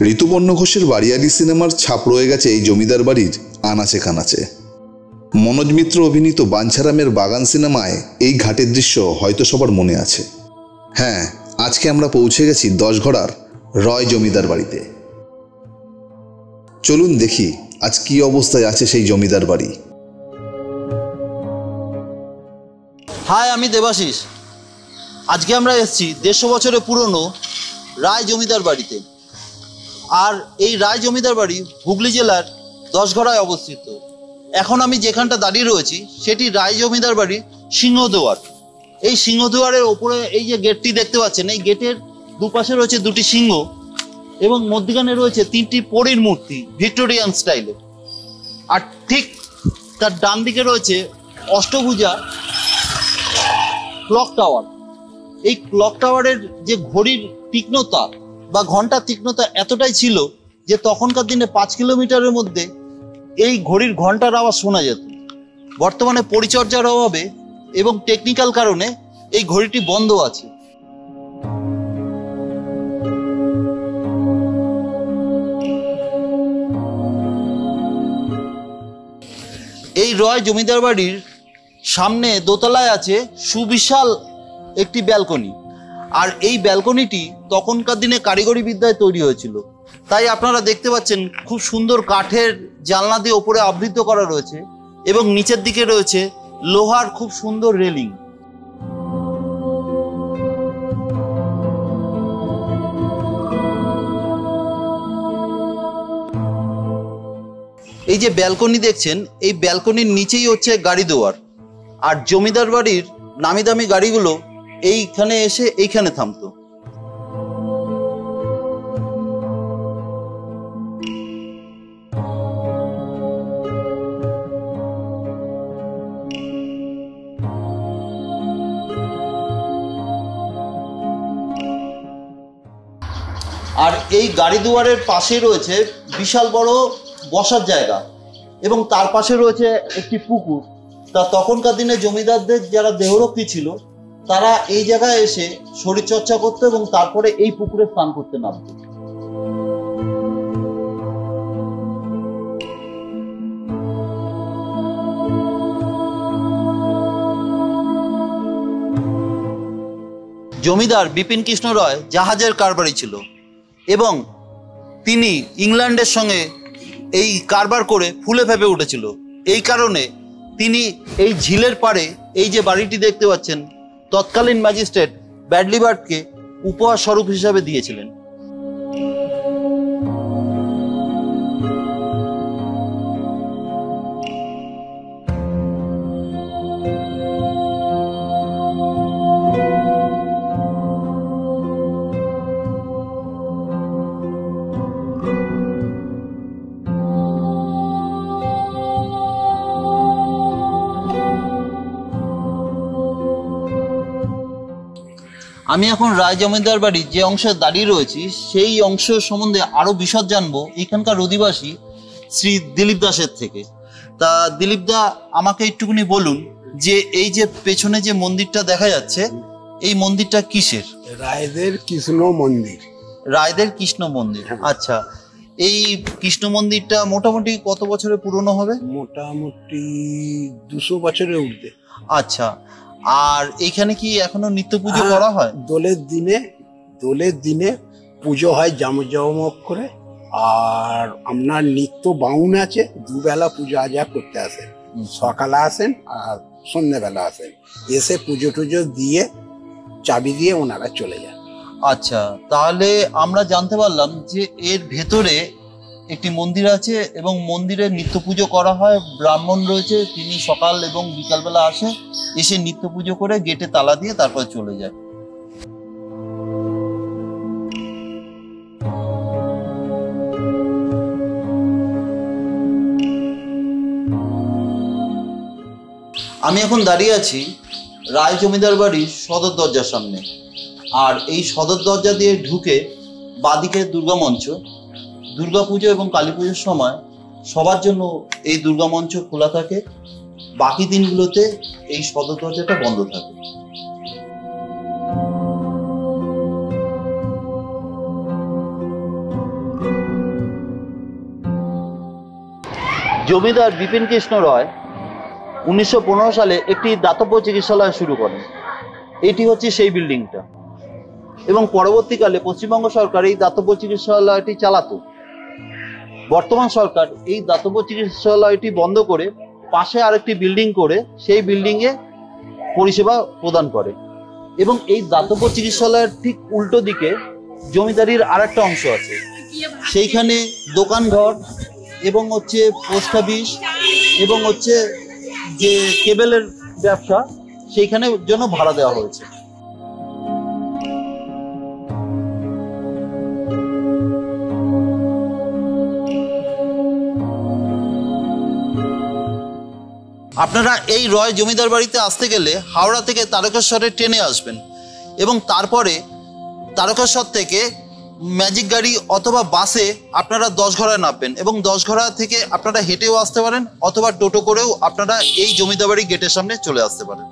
ঋতুপর্ণ ঘোষের বাড়িয়ালি সিনেমার ছাপ রয়ে গেছে এই জমিদার বাড়ির আনাচে কানাচে। মনোজ মিত্র অভিনীত বাঞ্ছারামের বাগান সিনেমায় এই ঘাটের দৃশ্য হয়তো সবার মনে আছে। হ্যাঁ, আজকে আমরা পৌঁছে গেছি 10 ঘড়ার রয় জমিদার বাড়িতে। চলুন দেখি আজ কি অবস্থায় আছে সেই জমিদার বাড়ি। হাই, আমি দেবাশিস। আজকে আমরা এসেছি 150 বছরের পুরনো রায় জমিদার বাড়িতে। আর এই রায় জমিদার বাড়ি হুগলি জেলার 10 ঘড়ায় অবস্থিত। এখন আমি যেখানটা দাঁড়িয়ে রয়েছি সেটি রায় জমিদার বাড়ির সিংহদুয়ার। এই সিংহদুয়ারের ওপরে এই যে গেটটি দেখতে পাচ্ছেন, এই গেটের দুপাশে রয়েছে 2টি সিংহ এবং মধ্যখানে রয়েছে 3টি পরীর মূর্তি ভিক্টোরিয়ান স্টাইলে। আর ঠিক তার ডান দিকে রয়েছে অষ্টভুজা ক্লক টাওয়ার। এই ক্লক টাওয়ারের যে ঘড়ির তীক্ষ্ণতা বা ঘন্টার তীক্ষ্ণতা এতটাই ছিল যে তখনকার দিনে 5 কিলোমিটারের মধ্যে এই ঘড়ির ঘন্টার আওয়াজ শোনা যেত। বর্তমানে পরিচর্যার অভাবে এবং টেকনিক্যাল কারণে এই ঘড়িটি বন্ধ আছে। এই রয় জমিদার বাড়ির সামনে দোতলায় আছে সুবিশাল একটি ব্যালকনি। আর এই ব্যালকনিটি তখনকার দিনে কারিগরি বিদ্যায় তৈরি হয়েছিল, তাই আপনারা দেখতে পাচ্ছেন খুব সুন্দর কাঠের জানলা দিয়ে ওপরে আবৃত করা রয়েছে এবং নিচের দিকে রয়েছে লোহার খুব সুন্দর রেলিং। এই যে ব্যালকনি দেখছেন, এই ব্যালকনির নিচেই হচ্ছে গাড়ি দোয়ার। আর জমিদার বাড়ির নামি দামি গাড়িগুলো এইখানে এসে এইখানে থামতো। আর এই গাড়ি দুয়ারের পাশে রয়েছে বিশাল বড় বসার জায়গা এবং তার পাশে রয়েছে একটি পুকুর। তা তখনকার দিনে জমিদারদের যারা দেহরক্ষী ছিল তারা এই জায়গায় এসে শরীরচর্চা করতো এবং তারপরে এই পুকুরে স্নান করতে নামতো। জমিদার বিপিন কৃষ্ণ রয় জাহাজের কারবারি ছিল এবং তিনি ইংল্যান্ডের সঙ্গে এই কারবার করে ফুলে ফেপে উঠেছিল। এই কারণে তিনি এই ঝিলের পাড়ে এই যে বাড়িটি দেখতে পাচ্ছেন তৎকালীন ম্যাজিস্ট্রেট ব্যাডলি বার্ডকে উপহার স্বরূপ হিসাবে দিয়েছিলেন। আমি এখন রায় জমিদার বাড়ির যে অংশে দাঁড়িয়ে রয়েছি সেই অংশ সম্বন্ধে আরো বিশদ জানবো এখানকার অধিবাসী শ্রী দিলীপ দাসের থেকে। তা দিলীপ দা, আমাকে একটুখানি বলুন যে এই যে পেছনে যে মন্দিরটা দেখা যাচ্ছে এই মন্দিরটা কিসের? রায়দের কৃষ্ণ মন্দির। রায়দের কৃষ্ণ মন্দির, আচ্ছা। এই কৃষ্ণ মন্দিরটা মোটামুটি কত বছরের পুরনো হবে? মোটামুটি 200 বছরের ঊর্ধ্বে। আচ্ছা, আর এখানে কি এখনো নিত্য পুজো করা হয়? দোলের দিনে পুজো হয় জামজমক করে। আর আপনার নিত্য বাউন আছে, দুবেলা পুজো আজা করতে আসেন। সকালে আসেন আর সন্ধ্যেবেলা আসেন, এসে পুজো টুজো দিয়ে চাবি দিয়ে ওনারা চলে যান। আচ্ছা, তাহলে আমরা জানতে পারলাম যে এর ভেতরে একটি মন্দির আছে এবং মন্দিরে নিত্য পুজো করা হয়। ব্রাহ্মণ রয়েছে, তিনি সকাল এবং বিকালবেলা আসে, এসে নিত্য পুজো করে গেটে তালা দিয়ে তারপর চলে যায়। আমি এখন দাঁড়িয়ে আছি রায় জমিদার বাড়ির সদর দরজার সামনে। আর এই সদর দরজা দিয়ে ঢুকে বাদিকে দুর্গা মঞ্চ। দুর্গাপুজো এবং কালী পুজোর সময় সবার জন্য এই দুর্গা মঞ্চ খোলা থাকে, বাকি দিনগুলোতে এই সদর দরজাটা বন্ধ থাকে। জমিদার বিপিন কৃষ্ণ রয় 1915 সালে একটি দাতব্য চিকিৎসালয় শুরু করেন। এটি হচ্ছে সেই বিল্ডিংটা, এবং পরবর্তীকালে পশ্চিমবঙ্গ সরকার এই দাতব্য চিকিৎসালয়টি চালাতো। বর্তমান সরকার এই দাতব্য চিকিৎসালয়টি বন্ধ করে পাশে আরেকটি বিল্ডিং করে সেই বিল্ডিংয়ে পরিষেবা প্রদান করে। এবং এই দাতব্য চিকিৎসালয়ের ঠিক উল্টো দিকে জমিদারির আরেকটা অংশ আছে, সেইখানে দোকানঘর এবং হচ্ছে পোস্ট অফিস এবং হচ্ছে যে কেবেলের ব্যবসা, সেইখানে জন্য ভাড়া দেওয়া হয়েছে। আপনারা এই রয় জমিদার বাড়িতে আসতে গেলে হাওড়া থেকে তারকেশ্বরের ট্রেনে আসবেন, এবং তারপরে তারকেশ্বর থেকে ম্যাজিক গাড়ি অথবা বাসে আপনারা 10 ঘরায় নামবেন, এবং 10 ঘরা থেকে আপনারা হেঁটেও আসতে পারেন অথবা টোটো করেও আপনারা এই জমিদার বাড়ি গেটের সামনে চলে আসতে পারেন।